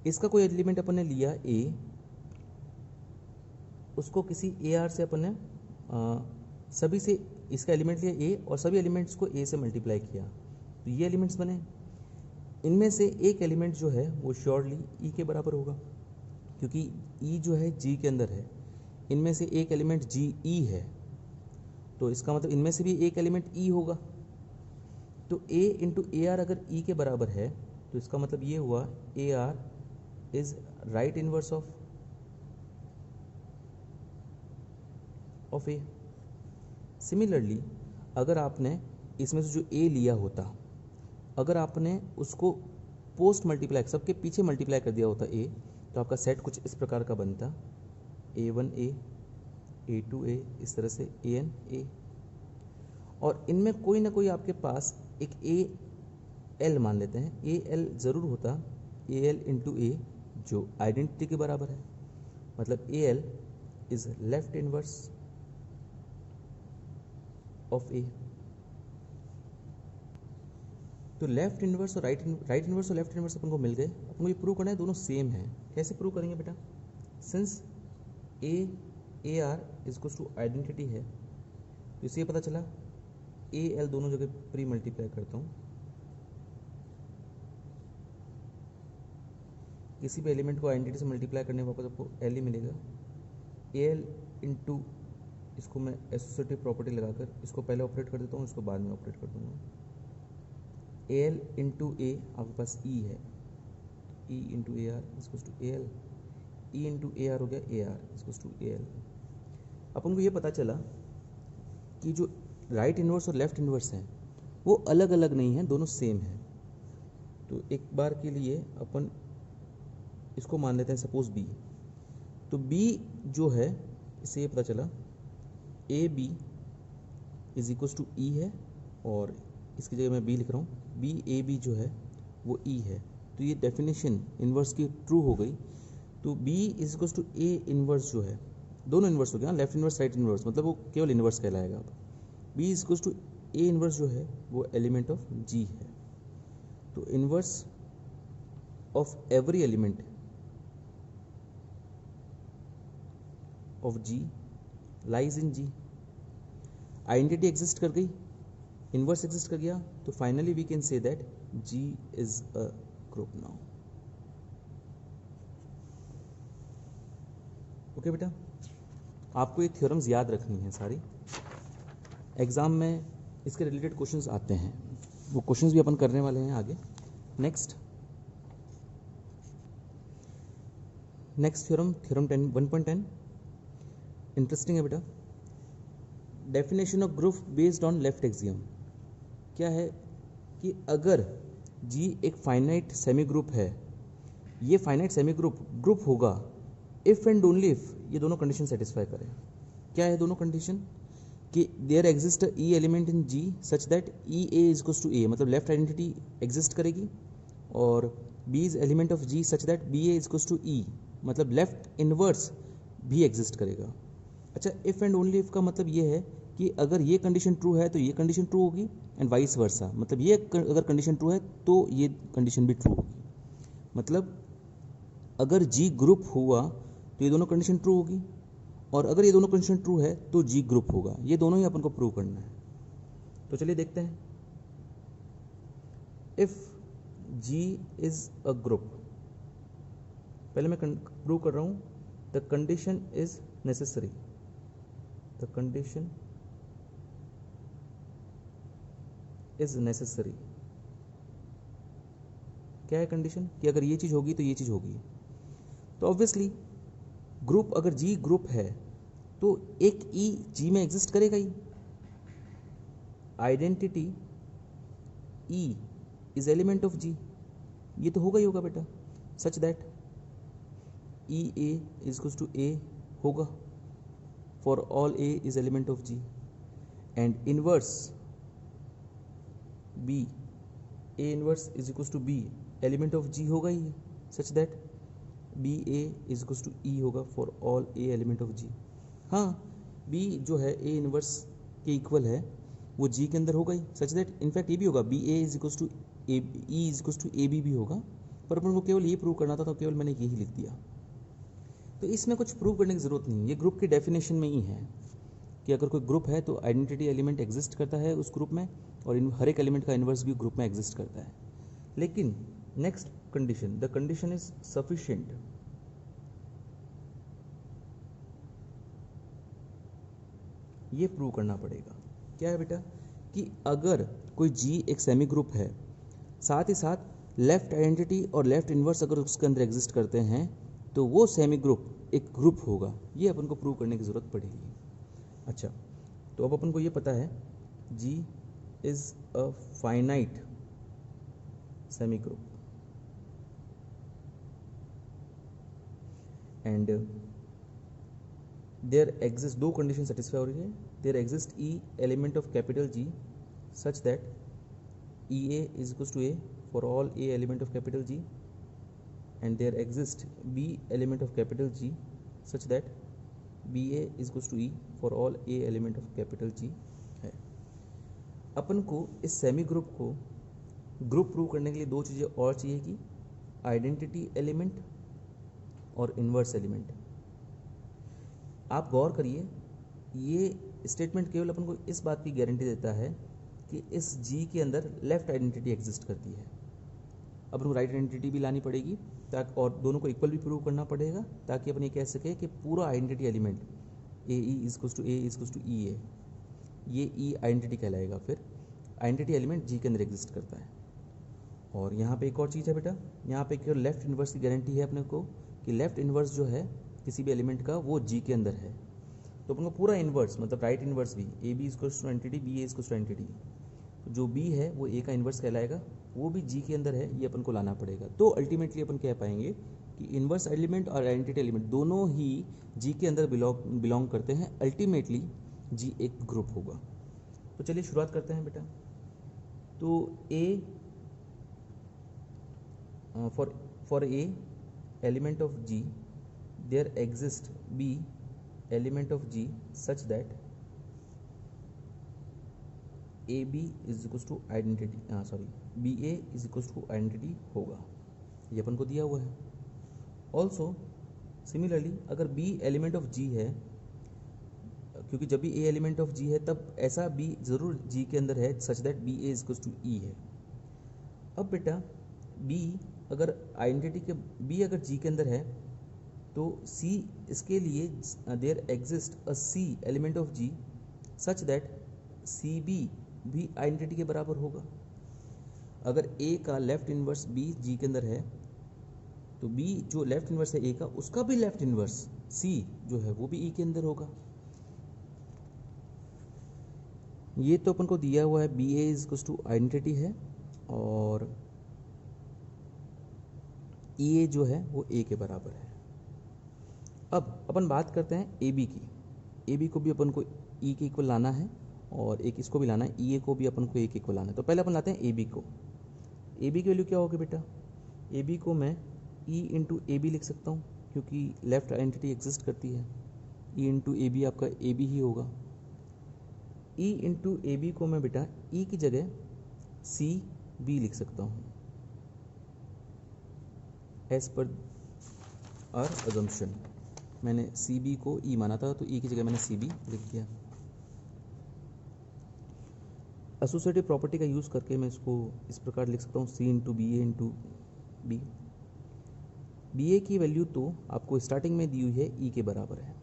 इसका कोई एलिमेंट अपन ने लिया A, उसको किसी AR से अपन ने सभी से इसका एलिमेंट लिया A और सभी एलिमेंट्स को A से मल्टीप्लाई किया, तो ये एलिमेंट्स बने। इनमें से एक एलिमेंट जो है वो श्योरली E के बराबर होगा, क्योंकि E जो है G के अंदर है, इनमें से एक एलिमेंट जी ई है, तो इसका मतलब इनमें से भी एक एलिमेंट ई होगा। तो ए इंटू ए आर अगर ई के बराबर है तो इसका मतलब ये हुआ ए R is right inverse of A. Similarly अगर आपने इसमें से जो ए लिया होता, अगर आपने उसको पोस्ट मल्टीप्लाई, सबके पीछे मल्टीप्लाई कर दिया होता ए, तो आपका सेट कुछ इस प्रकार का बनता, A1 A A2 A इस तरह से AN A, और इनमें कोई ना कोई आपके पास एक AL मान लेते हैं, AL ज़रूर होता AL इंटू A जो आइडेंटिटी के बराबर है, मतलब AL is left inverse of A। तो लेफ्ट इनवर्स और राइट इनवर्स और लेफ्ट इनवर्स अपन को मिल गए। अपन को ये प्रूव करना है दोनों सेम है। कैसे प्रूव करेंगे बेटा? Since a are is equals to identity है, तो इससे पता चला ए एल दोनों जगह प्री मल्टीप्लाई करता हूँ, किसी भी एलिमेंट को आइडेंटिटी से मल्टीप्लाई करने वापस आपको एल ही मिलेगा। ए एल इंटू, इसको मैं एसोसिएटिव प्रॉपर्टी लगाकर इसको पहले ऑपरेट कर देता हूँ, इसको बाद में ऑपरेट कर दूंगा। ए एल इंटू ए आपके पास ई है, E into A are is equals to A L, E into A R हो गया A are is equals to A L. अपन को ये पता चला कि जो राइट इन्वर्स और लेफ्ट इन्वर्स हैं वो अलग अलग नहीं हैं, दोनों सेम हैं। तो एक बार के लिए अपन इसको मान लेते हैं सपोज बी। तो बी जो है, इससे ये पता चला A B is equals to E है, और इसकी जगह मैं बी लिख रहा हूँ, बी ए बी जो है वो ई है। तो ये डेफिनेशन इन्वर्स की ट्रू हो गई। तो b is equals to A inverse जो है, दोनों इन्वर्स हो गया, लेफ्ट इन्वर्स राइट इन्वर्स, मतलब वो केवल इन्वर्स कहलाएगा। अब b is equals to A inverse जो है वो एलिमेंट ऑफ g है। तो inverse of every element of g lies in g। Identity exist कर गई, इन्वर्स एग्जिस्ट कर गया, तो finally we can say that g is a group now. Okay बेटा, आपको ये थ्योरम्स याद रखनी है सारी, एग्ज़ाम में इसके रिलेटेड क्वेश्चंस आते हैं, वो क्वेश्चंस भी अपन करने वाले हैं आगे। नेक्स्ट थ्योरम 1.10 इंटरेस्टिंग है बेटा। Definition of group based on left axiom क्या है कि अगर जी एक फाइनाइट सेमी ग्रुप है, ये फाइनाइट सेमी ग्रुप होगा इफ़ एंड ओनली इफ ये दोनों कंडीशन सेटिस्फाई करें। क्या है दोनों कंडीशन? कि there exist E element in G such that E A is equals to A, मतलब लेफ्ट आइडेंटिटी एग्जिस्ट करेगी, और B is element of ji such that B A is equals to E, मतलब left inverse भी exist करेगा। अच्छा, if and only if का मतलब ये है कि अगर ये कंडीशन ट्रू है तो ये कंडीशन ट्रू होगी, एंड वाइस वर्सा, मतलब ये अगर कंडीशन ट्रू है तो ये कंडीशन भी ट्रू होगी। मतलब अगर जी ग्रुप हुआ तो ये दोनों कंडीशन ट्रू होगी, और अगर ये दोनों कंडीशन ट्रू है तो जी ग्रुप होगा। ये दोनों ही अपन को प्रूव करना है। तो चलिए देखते हैं। If g is a group, पहले मैं प्रूव कर रहा हूं, the condition is necessary, the condition is necessary. क्या है कंडीशन? कि अगर ये चीज होगी तो ये चीज होगी। तो ऑब्वियसली ग्रुप, अगर जी ग्रुप है तो एक ई जी में एग्जिस्ट करेगा ही। Identity E is element of G, ये तो होगा ही होगा बेटा, such that E A is equals to A होगा for all A is element of G, and inverse B, A inverse is equals to B element of G होगा ही, such that B A is equals to E होगा for all A element of G. हाँ, B जो है A inverse के equal है, वो जी के अंदर होगा ही, सच दैट इनफैक्ट ये भी होगा, b A is equals to a, E is equals to a b भी होगा। पर अपन को केवल ये प्रूव करना था तो केवल मैंने यही लिख दिया। तो इसमें कुछ प्रूव करने की ज़रूरत नहीं, ये ग्रुप की डेफिनेशन में ही है कि अगर कोई ग्रुप है तो आइडेंटिटी एलिमेंट एग्जिस्ट करता है उस ग्रुप में, और हर एक एलिमेंट का इन्वर्स भी ग्रुप में एग्जिस्ट करता है। लेकिन next condition, the condition is sufficient, ये प्रूव करना पड़ेगा। क्या है बेटा? कि अगर कोई जी एक सेमी ग्रुप है, साथ ही साथ लेफ्ट आइडेंटिटी और लेफ्ट इन्वर्स अगर उसके अंदर एग्जिस्ट करते हैं, तो वो सेमी ग्रुप एक ग्रुप होगा। ये अपन को प्रूव करने की ज़रूरत पड़ेगी। अच्छा, तो अब अपन को ये पता है G is a finite semi group, and there exist, दो कंडीशन सेटिस्फाई हो रही है, there exist E element of capital G such that E A is equals to A for all A element of capital G, and there exist B element of capital G such that B A is equals to E for all A element of capital G है। अपन को इस semi group को group prove करने के लिए दो चीज़ें और चाहिए, कि आइडेंटिटी एलिमेंट और इन्वर्स एलिमेंट। आप गौर करिए, ये स्टेटमेंट केवल अपन को इस बात की गारंटी देता है कि इस जी के अंदर लेफ्ट आइडेंटिटी एग्जिस्ट करती है। अपन को राइट आइडेंटिटी भी लानी पड़ेगी, ताकि और दोनों को इक्वल भी प्रूव करना पड़ेगा, ताकि अपन ये कह सके कि पूरा identity element A E is equals to A is equals to E A, ये ई आइडेंटिटी कहलाएगा। फिर आइडेंटिटी एलिमेंट जी के अंदर एग्जिस्ट करता है। और यहाँ पे एक और चीज़ है बेटा, यहाँ पे केवल लेफ्ट इन्वर्स की गारंटी है अपने को, कि लेफ्ट इन्वर्स जो है किसी भी एलिमेंट का वो जी के अंदर है। तो अपन को पूरा इन्वर्स, मतलब राइट इन्वर्स भी, ए b is equals to entity, b a is equals to entity, जो बी है वो ए का इन्वर्स कहलाएगा, वो भी जी के अंदर है, ये अपन को लाना पड़ेगा। तो अल्टीमेटली अपन कह पाएंगे कि इन्वर्स एलिमेंट और आइडेंटिटी एलिमेंट दोनों ही जी के अंदर बिलोंग करते हैं। अल्टीमेटली जी एक ग्रुप होगा। तो चलिए शुरुआत करते हैं बेटा। तो a for a element of g there exist B element of ji such that a B is equals to identity, b A is equals to identity होगा, ये अपन को दिया हुआ है। ऑल्सो सिमिलरली अगर बी एलिमेंट ऑफ जी है, क्योंकि जब भी ए एलिमेंट ऑफ जी है तब ऐसा बी जरूर जी के अंदर है such that B A is equals to E है। अब बेटा बी अगर आइडेंटिटी के बी अगर जी के अंदर है तो सी, इसके लिए there exist a c element of ji such that c b भी आइडेंटिटी के बराबर होगा। अगर ए का लेफ्ट इन्वर्स बी जी के अंदर है तो बी जो लेफ्ट इन्वर्स है ए का, उसका भी लेफ्ट इन्वर्स सी जो है वो भी ई के अंदर होगा। ये तो अपन को दिया हुआ है b A is equals to identity है, और ई ए जो है वो ए के बराबर है। अब अपन बात करते हैं ए बी की। ए बी को भी अपन को ई के इक्वल लाना है, और एक इसको भी लाना है, ई ए को भी अपन को ए के इक्वल लाना है। तो पहले अपन लाते हैं ए बी को। ए बी की वैल्यू क्या होगी बेटा? ए बी को मैं ई इंटू ए बी लिख सकता हूँ, क्योंकि लेफ्ट आइडेंटिटी एग्जिस्ट करती है। ई इंटू ए बी आपका ए बी ही होगा। ई इंटू ए बी को मैं बेटा ई की जगह सी बी लिख सकता हूँ एज पर आर अजम्पशन। मैंने सी बी को ई माना था तो ई की जगह मैंने सी बी लिख दिया। एसोसिएटिव प्रॉपर्टी का यूज़ करके मैं इसको इस प्रकार लिख सकता हूँ सी इंटू बी ए इंटू बी। बी ए की वैल्यू तो आपको स्टार्टिंग में दी हुई है ई के बराबर है।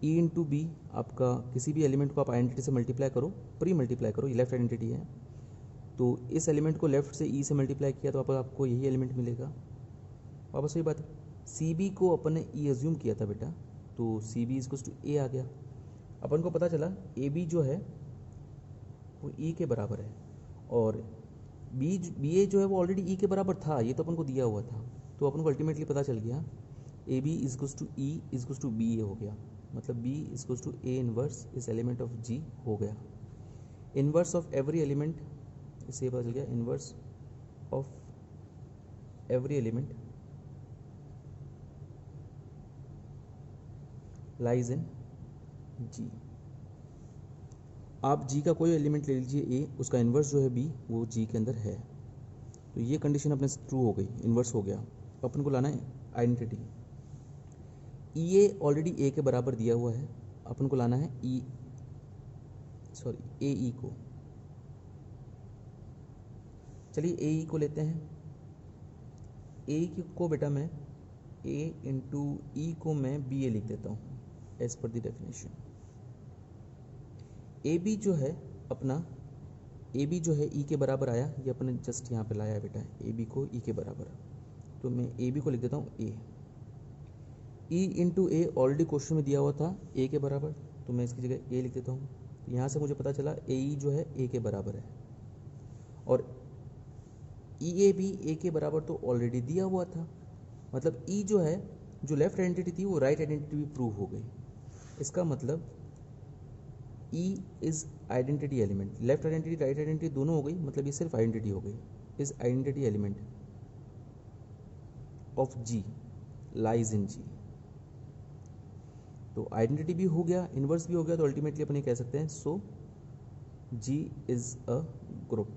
ई इंटू बी आपका किसी भी एलिमेंट को आप आइडेंटिटी से मल्टीप्लाई करो, प्री मल्टीप्लाई करो, ये लेफ्ट आइडेंटिटी है तो इस एलिमेंट को लेफ्ट से ई से मल्टीप्लाई किया तो आपको यही एलिमेंट मिलेगा। वापस वही बात है, सी बी को अपन ने ई एज्यूम किया था बेटा तो सी बी इज टू ए आ गया। अपन को पता चला ए बी जो है वो ई के बराबर है और बी ए जो है वो ऑलरेडी ई के बराबर था, ये तो अपन को दिया हुआ था तो अपन को अल्टीमेटली पता चल गया A B is to E is to B A हो गया। मतलब B is to A inverse is element of G हो गया। इनवर्स ऑफ एवरी एलिमेंट, इससे पता चल गया inverse of every element lies in G. आप जी का कोई एलिमेंट ले लीजिए ए, उसका इन्वर्स जो है बी वो जी के अंदर है तो ये कंडीशन अपने से ट्रू हो गई, इन्वर्स हो गया। अपन को लाना है आइडेंटिटी। ई ए ऑलरेडी ए के बराबर दिया हुआ है, अपन को लाना है ए ई को। चलिए ए ई को लेते हैं। ए ई को बेटा मैं ए इंटू ई को मैं बी ए लिख देता हूँ as per the definition. A B जो है अपना ए बी जो है ई के बराबर आया, ये अपने जस्ट यहाँ पे लाया है बेटा ए बी को ई के बराबर, तो मैं ए बी को लिख देता हूँ ए। ई इंटू ए ऑलरेडी क्वेश्चन में दिया हुआ था ए के बराबर तो मैं इसकी जगह ए लिख देता हूँ। तो यहाँ से मुझे पता चला ए ई जो है ए के बराबर है और ई ए भी ए के बराबर तो ऑलरेडी दिया हुआ था। मतलब ई जो है जो लेफ्ट आइडेंटिटी थी वो राइट आइडेंटिटी भी प्रूव हो गई। इसका मतलब E is identity element, left identity right identity दोनों हो गई, मतलब ये सिर्फ आइडेंटिटी हो गई। Is identity element of G lies in G. तो आइडेंटिटी भी हो गया, इनवर्स भी हो गया, तो अल्टीमेटली अपन ये कह सकते हैं सो जी इज अ ग्रुप।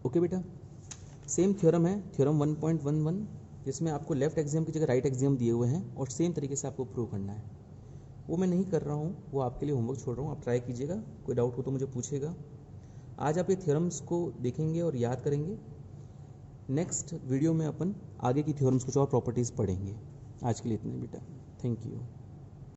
ओके बेटा, सेम थ्योरम है थ्योरम 1.11 जिसमें आपको लेफ्ट एक्सियम की जगह राइट एक्सियम दिए हुए हैं और सेम तरीके से आपको प्रूव करना है। वो मैं नहीं कर रहा हूँ, वो आपके लिए होमवर्क छोड़ रहा हूँ, आप ट्राई कीजिएगा, कोई डाउट हो तो मुझे पूछिएगा। आज आप ये थ्योरम्स को देखेंगे और याद करेंगे। नेक्स्ट वीडियो में अपन आगे की थ्योरम्स कुछ और प्रॉपर्टीज़ पढ़ेंगे। आज के लिए इतने बेटा, थैंक यू।